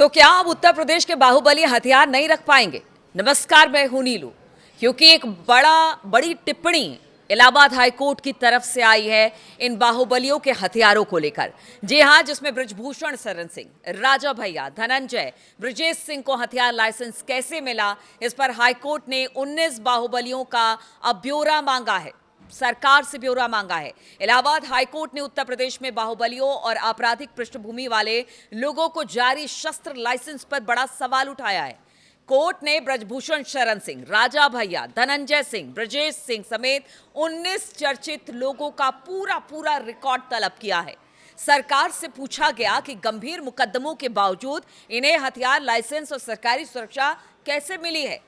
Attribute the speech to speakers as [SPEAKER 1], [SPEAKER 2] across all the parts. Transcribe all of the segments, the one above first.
[SPEAKER 1] तो क्या अब उत्तर प्रदेश के बाहुबली हथियार नहीं रख पाएंगे? नमस्कार, मैं हूं नीलू। क्योंकि एक बड़ी टिप्पणी इलाहाबाद हाईकोर्ट की तरफ से आई है इन बाहुबलियों के हथियारों को लेकर। जी हां, जिसमें बृजभूषण शरण सिंह, राजा भैया, धनंजय, ब्रजेश सिंह को हथियार लाइसेंस कैसे मिला, इस पर हाईकोर्ट ने 19 बाहुबलियों का अब ब्यौरा मांगा है, सरकार से ब्यौरा मांगा है। इलाहाबाद हाईकोर्ट ने उत्तर प्रदेश में बाहुबलियों और आपराधिक पृष्ठभूमि वाले लोगों को जारी शस्त्र लाइसेंस पर बड़ा सवाल उठाया है। कोर्ट ने बृजभूषण शरण सिंह, राजा भैया, धनंजय सिंह, ब्रजेश सिंह समेत 19 चर्चित लोगों का पूरा रिकॉर्ड तलब किया है। सरकार से पूछा गया कि गंभीर मुकदमों के बावजूद इन्हें हथियार लाइसेंस और सरकारी सुरक्षा कैसे मिली है।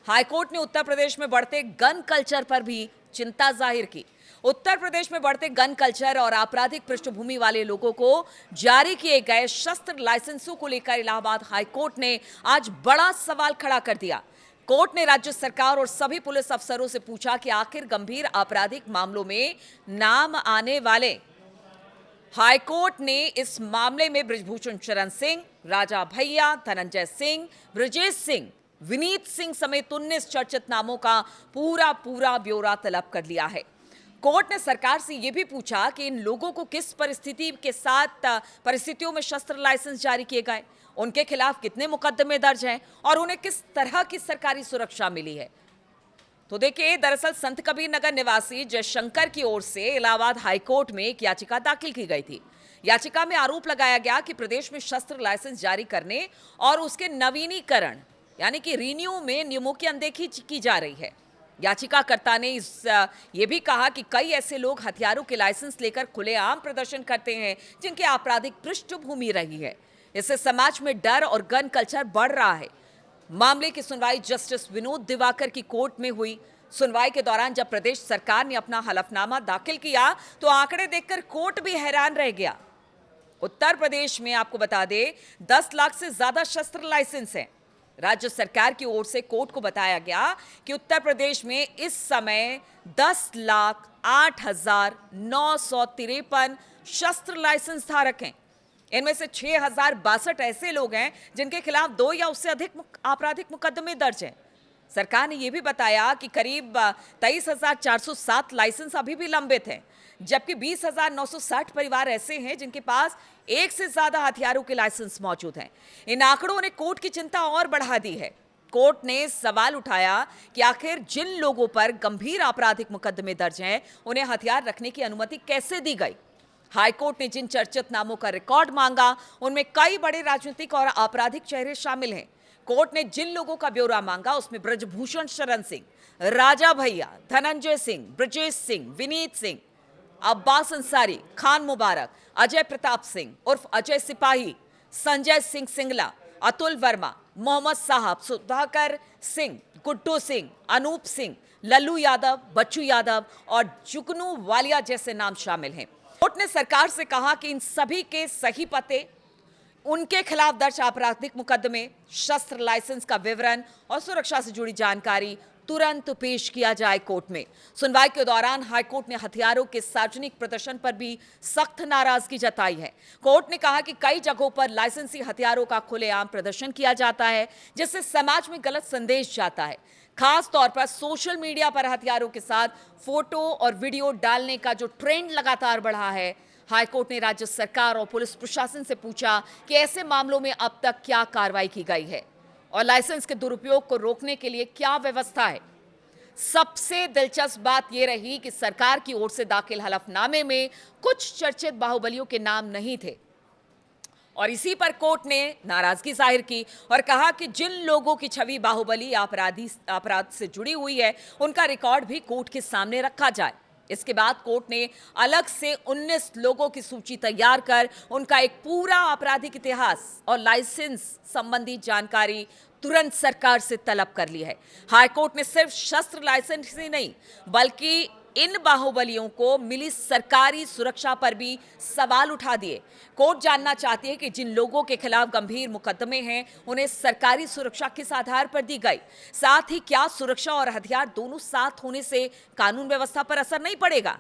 [SPEAKER 1] हाईकोर्ट ने उत्तर प्रदेश में बढ़ते गन कल्चर पर भी चिंता जाहिर की। उत्तर प्रदेश में बढ़ते गन कल्चर और आपराधिक पृष्ठभूमि वाले लोगों को जारी किए गए शस्त्र लाइसेंसों को लेकर इलाहाबाद हाईकोर्ट ने आज बड़ा सवाल खड़ा कर दिया। कोर्ट ने राज्य सरकार और सभी पुलिस अफसरों से पूछा कि आखिर गंभीर आपराधिक मामलों में नाम आने वाले हाईकोर्ट ने इस मामले में बृजभूषण शरण सिंह, राजा भैया, धनंजय सिंह, ब्रजेश सिंह, विनीत सिंह समेत 19 चर्चित नामों का पूरा ब्यौरा तलब कर लिया है। कोर्ट ने सरकार से यह भी पूछा कि इन लोगों को किस परिस्थितियों में शस्त्र लाइसेंस जारी किए गए, उनके खिलाफ कितने मुकदमे दर्ज हैं और उन्हें किस तरह की सरकारी सुरक्षा मिली है। तो देखिए, दरअसल संत कबीर नगर निवासी जयशंकर की ओर से इलाहाबाद हाईकोर्ट में एक याचिका दाखिल की गई थी। याचिका में आरोप लगाया गया कि प्रदेश में शस्त्र लाइसेंस जारी करने और उसके नवीनीकरण यानी कि रिन्यू में नियमों की अनदेखी की जा रही है। याचिकाकर्ता ने ये भी कहा कि कई ऐसे लोग हथियारों के लाइसेंस लेकर खुलेआम प्रदर्शन करते हैं जिनकी आपराधिक पृष्ठभूमि रही है। इससे समाज में डर और गन कल्चर बढ़ रहा है। मामले की सुनवाई जस्टिस विनोद दिवाकर की कोर्ट में हुई। सुनवाई के दौरान जब प्रदेश सरकार ने अपना हलफनामा दाखिल किया तो आंकड़े देखकर कोर्ट भी हैरान रह गया। उत्तर प्रदेश में आपको बता दें 10 लाख से ज्यादा शस्त्र लाइसेंस हैं। राज्य सरकार की ओर से कोर्ट को बताया गया कि उत्तर प्रदेश में इस समय 10,08,953 शस्त्र लाइसेंस धारक हैं। इनमें से 6,062 ऐसे लोग हैं जिनके खिलाफ 2 या उससे अधिक आपराधिक मुकदमे दर्ज हैं। सरकार ने यह भी बताया कि करीब 23,407 लाइसेंस अभी भी लंबित हैं, जबकि 20,960 परिवार ऐसे हैं जिनके पास एक से ज्यादा हथियारों के लाइसेंस मौजूद हैं। इन आंकड़ों ने कोर्ट की चिंता और बढ़ा दी है। कोर्ट ने सवाल उठाया कि आखिर जिन लोगों पर गंभीर आपराधिक मुकदमे दर्ज हैं, उन्हें हथियार रखने की अनुमति कैसे दी गई। हाईकोर्ट ने जिन चर्चित नामों का रिकॉर्ड मांगा, उनमें कई बड़े राजनीतिक और आपराधिक चेहरे शामिल हैं। कोर्ट ने जिन लोगों का ब्यौरा मांगा उसमें बृजभूषण शरण सिंह, राजा भैया, धनंजय सिंह, ब्रजेश सिंह, विनीत सिंह, अब्बास अंसारी, खान मुबारक, अजय प्रताप सिंह उर्फ अजय सिपाही, संजय सिंह सिंगला, अतुल वर्मा, मोहम्मद साहब, सुधाकर सिंह, गुड्डू सिंह, अनूप सिंह, लल्लू यादव, बच्चू यादव और जुगनू वालिया जैसे नाम शामिल हैं। कोर्ट ने सरकार से कहा कि इन सभी के सही पते, उनके खिलाफ दर्ज आपराधिक मुकदमे, शस्त्र लाइसेंस का विवरण और सुरक्षा से जुड़ी जानकारी तुरंत पेश किया जाए कोर्ट में। सुनवाई के दौरान हाईकोर्ट ने हथियारों के सार्वजनिक प्रदर्शन पर भी सख्त नाराजगी जताई है। कोर्ट ने कहा कि कई जगहों पर लाइसेंसी हथियारों का खुलेआम प्रदर्शन किया जाता है, जिससे समाज में गलत संदेश जाता है। खास तौर पर सोशल मीडिया पर हथियारों के साथ फोटो और वीडियो डालने का जो ट्रेंड लगातार बढ़ा है। हाईकोर्ट ने राज्य सरकार और पुलिस प्रशासन से पूछा कि ऐसे मामलों में अब तक क्या कार्रवाई की गई है और लाइसेंस के दुरुपयोग को रोकने के लिए क्या व्यवस्था है। सबसे दिलचस्प बात यह रही कि सरकार की ओर से दाखिल हलफनामे में कुछ चर्चित बाहुबलियों के नाम नहीं थे और इसी पर कोर्ट ने नाराजगी जाहिर की और कहा कि जिन लोगों की छवि बाहुबली अपराध से जुड़ी हुई है, उनका रिकॉर्ड भी कोर्ट के सामने रखा जाए। इसके बाद कोर्ट ने अलग से 19 लोगों की सूची तैयार कर उनका एक पूरा आपराधिक इतिहास और लाइसेंस संबंधी जानकारी तुरंत सरकार से तलब कर ली है। हाईकोर्ट ने सिर्फ शस्त्र लाइसेंस ही नहीं बल्कि इन बाहुबलियों को मिली सरकारी सुरक्षा पर भी सवाल उठा दिए। कोर्ट जानना चाहती है कि जिन लोगों के खिलाफ गंभीर मुकदमे हैं, उन्हें सरकारी सुरक्षा किस आधार पर दी गई। साथ ही क्या सुरक्षा और हथियार दोनों साथ होने से कानून व्यवस्था पर असर नहीं पड़ेगा।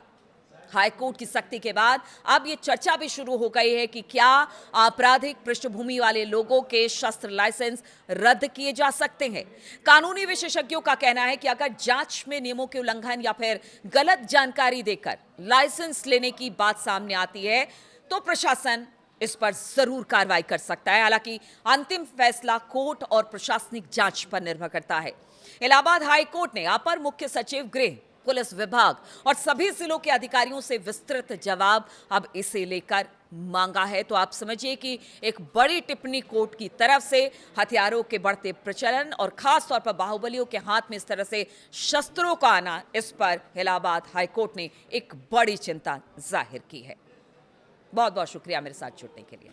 [SPEAKER 1] हाईकोर्ट की सख्ती के बाद अब ये चर्चा भी शुरू हो गई है कि क्या आपराधिक पृष्ठभूमि वाले लोगों के शस्त्र लाइसेंस रद्द किए जा सकते हैं। कानूनी विशेषज्ञों का कहना है कि अगर जांच में नियमों के उल्लंघन या फिर गलत जानकारी देकर लाइसेंस लेने की बात सामने आती है तो प्रशासन इस पर जरूर कार्रवाई कर सकता है। हालांकि अंतिम फैसला कोर्ट और प्रशासनिक जांच पर निर्भर करता है। इलाहाबाद हाई कोर्ट ने अपर मुख्य सचिव गृह, पुलिस विभाग और सभी जिलों के अधिकारियों से विस्तृत जवाब अब इसे लेकर मांगा है। तो आप समझिए कि एक बड़ी टिप्पणी कोर्ट की तरफ से हथियारों के बढ़ते प्रचलन और खास तौर पर बाहुबलियों के हाथ में इस तरह से शस्त्रों का आना, इस पर इलाहाबाद हाईकोर्ट ने एक बड़ी चिंता जाहिर की है। बहुत बहुत शुक्रिया मेरे साथ जुड़ने के लिए।